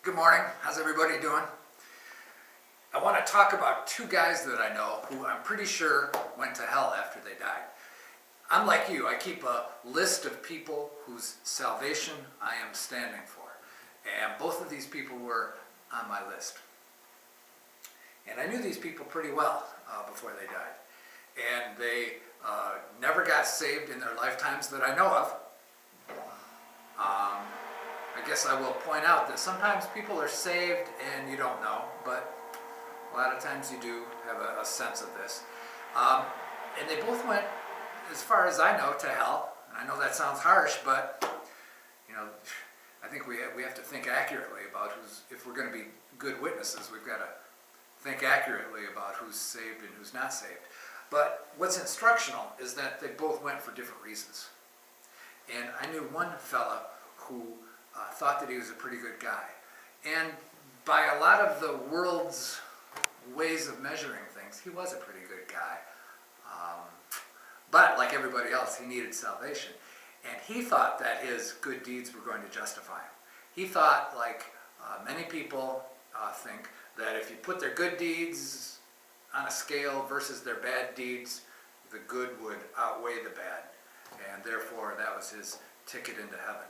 Good morning. How's everybody doing? I want to talk about two guys that I know who I'm pretty sure went to hell after they died. I'm like you. I keep a list of people whose salvation I am standing for. And both of these people were on my list. And I knew these people pretty well before they died. And they never got saved in their lifetimes that I know of. I guess I will point out that sometimes people are saved and you don't know, but a lot of times you do have a sense of this. And they both went, as far as I know, to hell. And I know that sounds harsh, but I think we have to think accurately about if we're going to be good witnesses, we've got to think accurately about who's saved and who's not saved. But what's instructional is that they both went for different reasons. And I knew one fella who thought that he was a pretty good guy. And by a lot of the world's ways of measuring things, he was a pretty good guy. But like everybody else, he needed salvation. And he thought that his good deeds were going to justify him. He thought, like many people think, that if you put their good deeds on a scale versus their bad deeds, the good would outweigh the bad. And therefore, that was his ticket into heaven.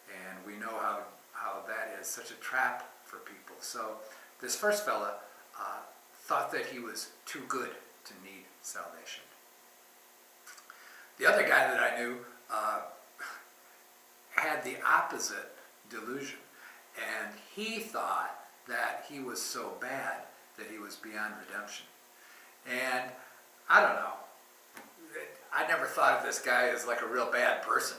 And we know how that is such a trap for people. So this first fella thought that he was too good to need salvation. The other guy that I knew had the opposite delusion. And he thought that he was so bad that he was beyond redemption. And I don't know. I never thought of this guy as like a real bad person.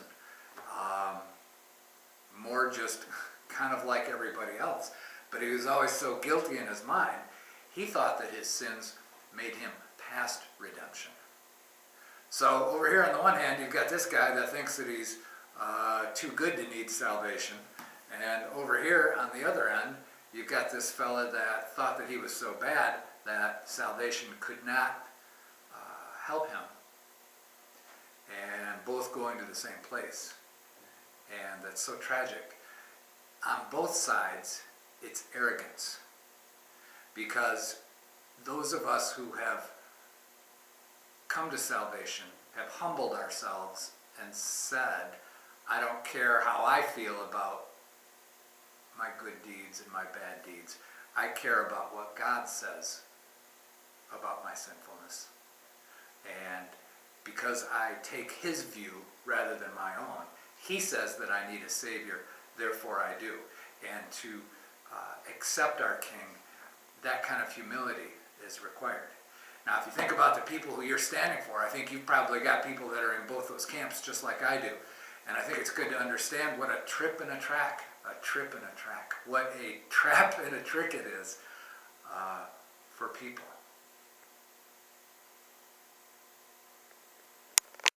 More just kind of like everybody else. But he was always so guilty in his mind, he thought that his sins made him past redemption. So over here on the one hand, you've got this guy that thinks that he's too good to need salvation. And over here on the other end, you've got this fella that thought that he was so bad that salvation could not help him. And both going to the same place. And that's so tragic. On both sides, it's arrogance. Because those of us who have come to salvation have humbled ourselves and said, I don't care how I feel about my good deeds and my bad deeds. I care about what God says about my sinfulness. And because I take his view rather than my own, he says that I need a Savior, therefore I do. And to accept our King, that kind of humility is required. Now, if you think about the people who you're standing for, I think you've probably got people that are in both those camps just like I do. And I think it's good to understand what a trip and a track, what a trap and a trick it is for people.